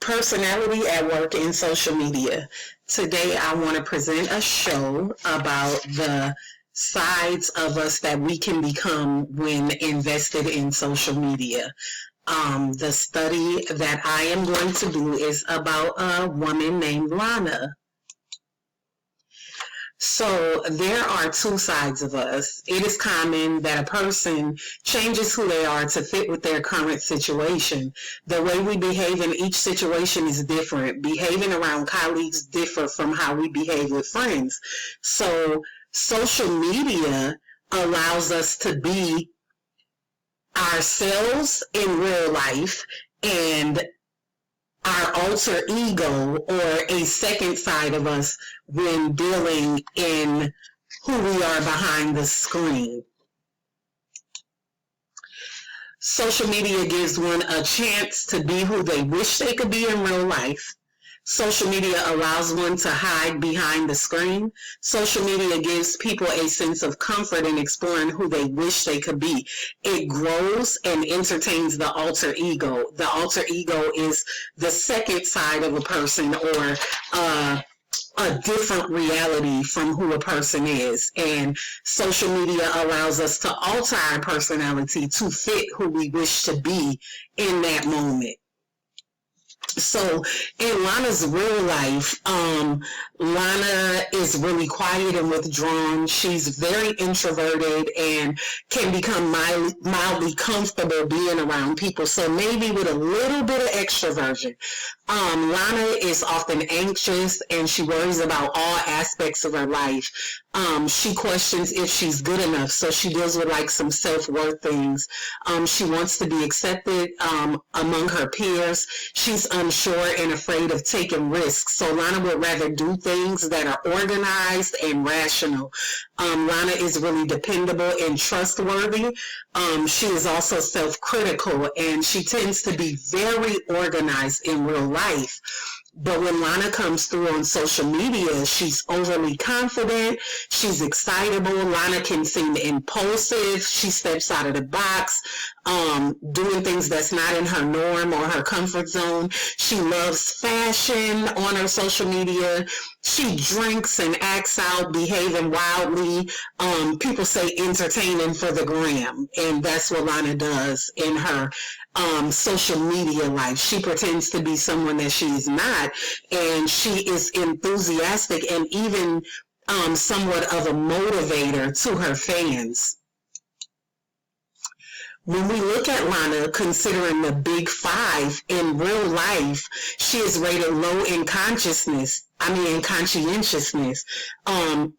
Personality at work in social media. Today I want to present a show about the sides of us that we can become when invested in social media. The study that I am going to do is about a woman named Lana. So there are two sides of us. It is common that a person changes who they are to fit with their current situation. The way we behave in each situation is different. Behaving around colleagues differ from how we behave with friends. So social media allows us to be ourselves in real life and our alter ego, or a second side of us, when dealing in who we are behind the screen. Social media gives one a chance to be who they wish they could be in real life. Social media allows one to hide behind the screen. Social media gives people a sense of comfort in exploring who they wish they could be. It grows and entertains the alter ego. The alter ego is the second side of a person, or a different reality from who a person is. And social media allows us to alter our personality to fit who we wish to be in that moment. So in Lana's real life, Lana is really quiet and withdrawn. She's very introverted and can become mildly comfortable being around people. So maybe with a little bit of extroversion. Lana is often anxious and she worries about all aspects of her life. She questions if she's good enough, so she deals with like some self-worth things. She wants to be accepted among her peers. She's unsure and afraid of taking risks. So Lana would rather do things that are organized and rational. Lana is really dependable and trustworthy. She is also self-critical, and she tends to be very organized in real life. But when Lana comes through on social media, she's overly confident, she's excitable. Lana can seem impulsive, she steps out of the box, doing things that's not in her norm or her comfort zone. She loves fashion on her social media. She drinks and acts out, behaving wildly. People say entertaining for the gram, and that's what Lana does in her social media life. She pretends to be someone that she's not, and she is enthusiastic and even somewhat of a motivator to her fans. When we look at Lana, considering the big five in real life, she is rated low in conscientiousness,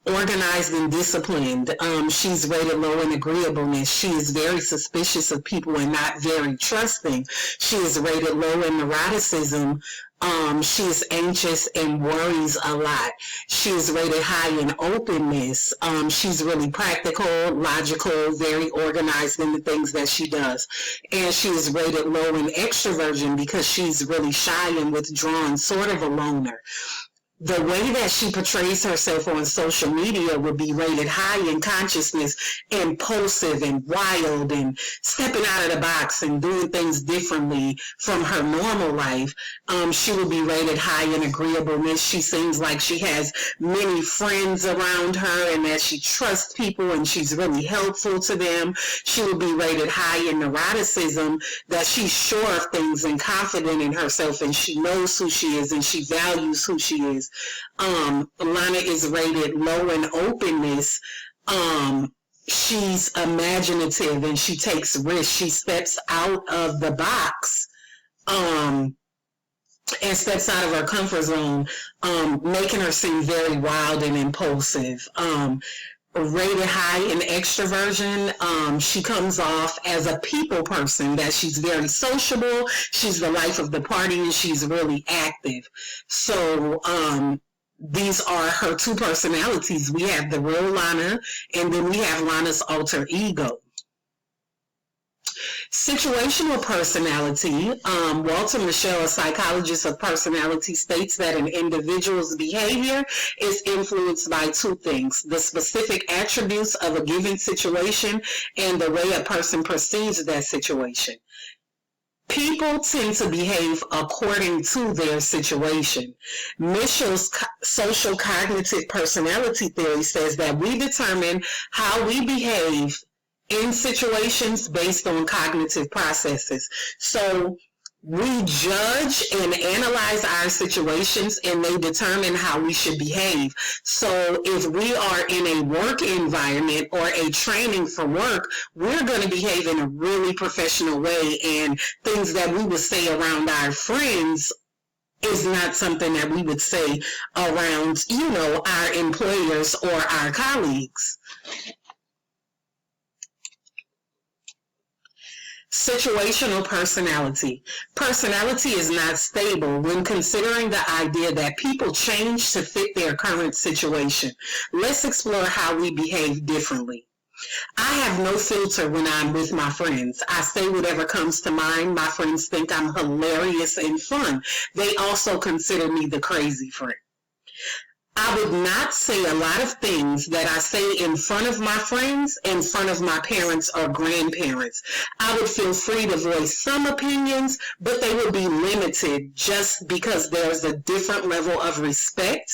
organized and disciplined. She's rated low in agreeableness. She is very suspicious of people and not very trusting. She is rated low in neuroticism. She is anxious and worries a lot. She is rated high in openness. She's really practical, logical, very organized in the things that she does. And she is rated low in extroversion because she's really shy and withdrawn, sort of a loner. The way that she portrays herself on social media would be rated high in consciousness, impulsive and wild and stepping out of the box and doing things differently from her normal life. She would be rated high in agreeableness. She seems like she has many friends around her and that she trusts people and she's really helpful to them. She would be rated high in neuroticism, that she's sure of things and confident in herself and she knows who she is and she values who she is. Lana is rated low in openness. She's imaginative and she takes risks. She steps out of the box and steps out of her comfort zone, making her seem very wild and impulsive. Rated high in extroversion. She comes off as a people person, that she's very sociable, she's the life of the party, and she's really active. So these are her two personalities. We have the real Lana, and then we have Lana's alter ego. Situational personality. Walter Mischel, a psychologist of personality, states that an individual's behavior is influenced by two things: the specific attributes of a given situation and the way a person perceives that situation. People tend to behave according to their situation. Mitchell's social cognitive personality theory says that we determine how we behave in situations based on cognitive processes. So we judge and analyze our situations and they determine how we should behave. So if we are in a work environment or a training for work, we're going to behave in a really professional way, and things that we would say around our friends is not something that we would say around, our employers or our colleagues. Situational personality. Personality is not stable when considering the idea that people change to fit their current situation. Let's explore how we behave differently. I have no filter when I'm with my friends. I say whatever comes to mind. My friends think I'm hilarious and fun. They also consider me the crazy friend. I would not say a lot of things that I say in front of my friends, in front of my parents or grandparents. I would feel free to voice some opinions, but they would be limited just because there's a different level of respect.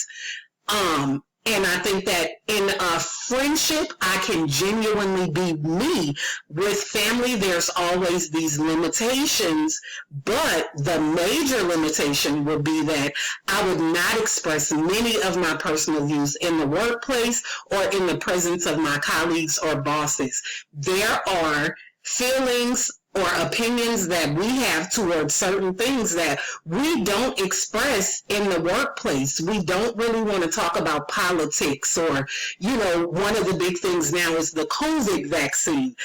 And I think that in a friendship, I can genuinely be me. With family, there's always these limitations, but the major limitation would be that I would not express many of my personal views in the workplace or in the presence of my colleagues or bosses. There are feelings or opinions that we have towards certain things that we don't express in the workplace. We don't really want to talk about politics or, one of the big things now is the COVID vaccine.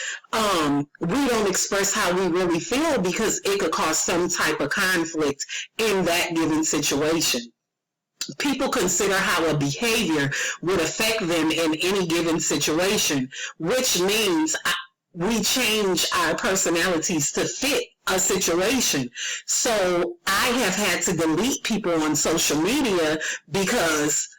We don't express how we really feel because it could cause some type of conflict in that given situation. People consider how a behavior would affect them in any given situation, which means we change our personalities to fit a situation. So I have had to delete people on social media because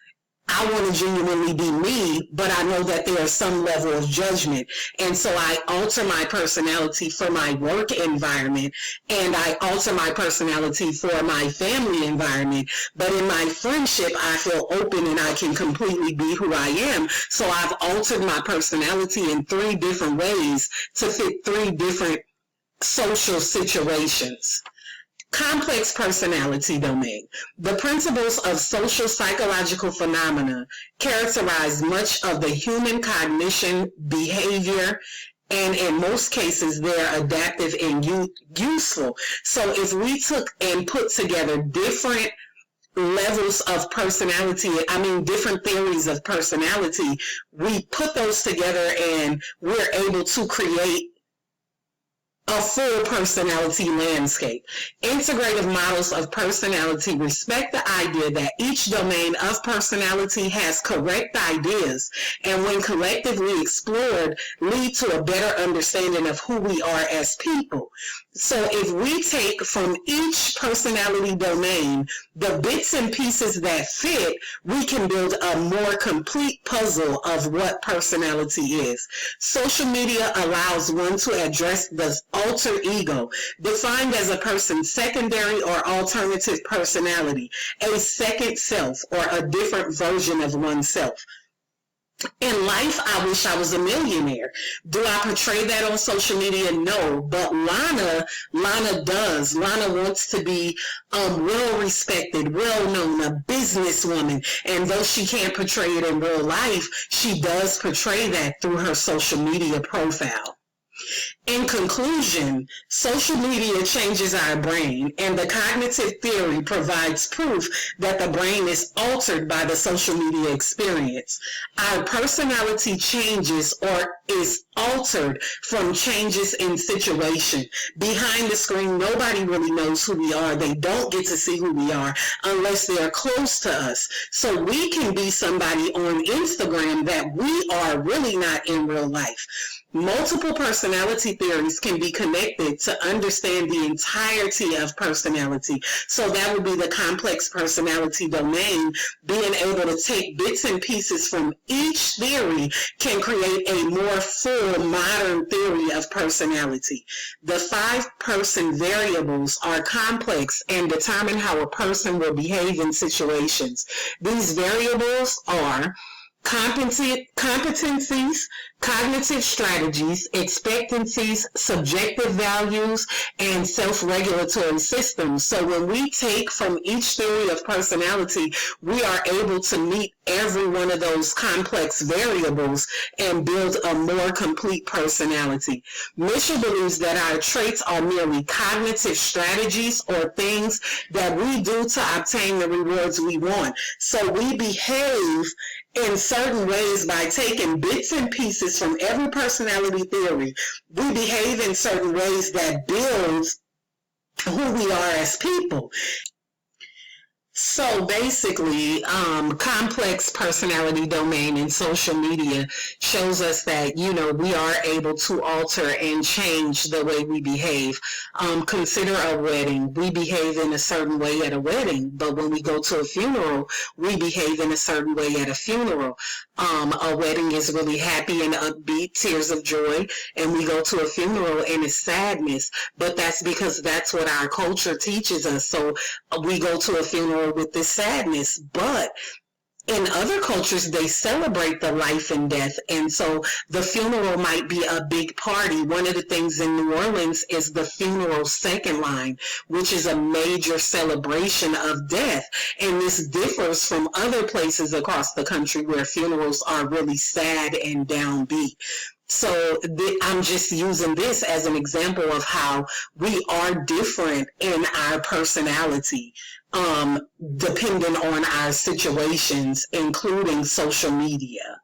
I want to genuinely be me, but I know that there is some level of judgment. And so I alter my personality for my work environment, and I alter my personality for my family environment. But in my friendship, I feel open and I can completely be who I am. So I've altered my personality in 3 different ways to fit 3 different social situations. Complex personality domain. The principles of social psychological phenomena characterize much of the human cognition, behavior, and in most cases they're adaptive and useful. So if we took and put together different levels of personality, different theories of personality, we put those together and we're able to create a full personality landscape. Integrative models of personality respect the idea that each domain of personality has correct ideas, and when collectively explored, lead to a better understanding of who we are as people. So if we take from each personality domain the bits and pieces that fit, we can build a more complete puzzle of what personality is. Social media allows one to address the alter ego, defined as a person's secondary or alternative personality, a second self, or a different version of oneself. In life, I wish I was a millionaire. Do I portray that on social media? No, but Lana does. Lana wants to be well-respected, well-known, a businesswoman. And though she can't portray it in real life, she does portray that through her social media profile. In conclusion, social media changes our brain, and the cognitive theory provides proof that the brain is altered by the social media experience. Our personality changes or is altered from changes in situation. Behind the screen, nobody really knows who we are. They don't get to see who we are unless they're close to us. So we can be somebody on Instagram that we are really not in real life. Multiple personality personality theories can be connected to understand the entirety of personality. So that would be the complex personality domain. Being able to take bits and pieces from each theory can create a more full modern theory of personality. The 5 person variables are complex and determine how a person will behave in situations. These variables are competencies, cognitive strategies, expectancies, subjective values, and self-regulatory systems. So when we take from each theory of personality, we are able to meet every one of those complex variables and build a more complete personality. Mitchell believes that our traits are merely cognitive strategies or things that we do to obtain the rewards we want. So we behave in certain ways by taking bits and pieces from every personality theory. We behave in certain ways that builds who we are as people. So basically, complex personality domain in social media shows us that, we are able to alter and change the way we behave. Consider a wedding. We behave in a certain way at a wedding, but when we go to a funeral, we behave in a certain way at a funeral. A wedding is really happy and upbeat, tears of joy, and we go to a funeral and it's sadness, but that's because that's what our culture teaches us. So we go to a funeral with this sadness, but in other cultures, they celebrate the life and death, and so the funeral might be a big party. One of the things in New Orleans is the funeral second line, which is a major celebration of death, and this differs from other places across the country where funerals are really sad and downbeat. So I'm just using this as an example of how we are different in our personality, depending on our situations, including social media.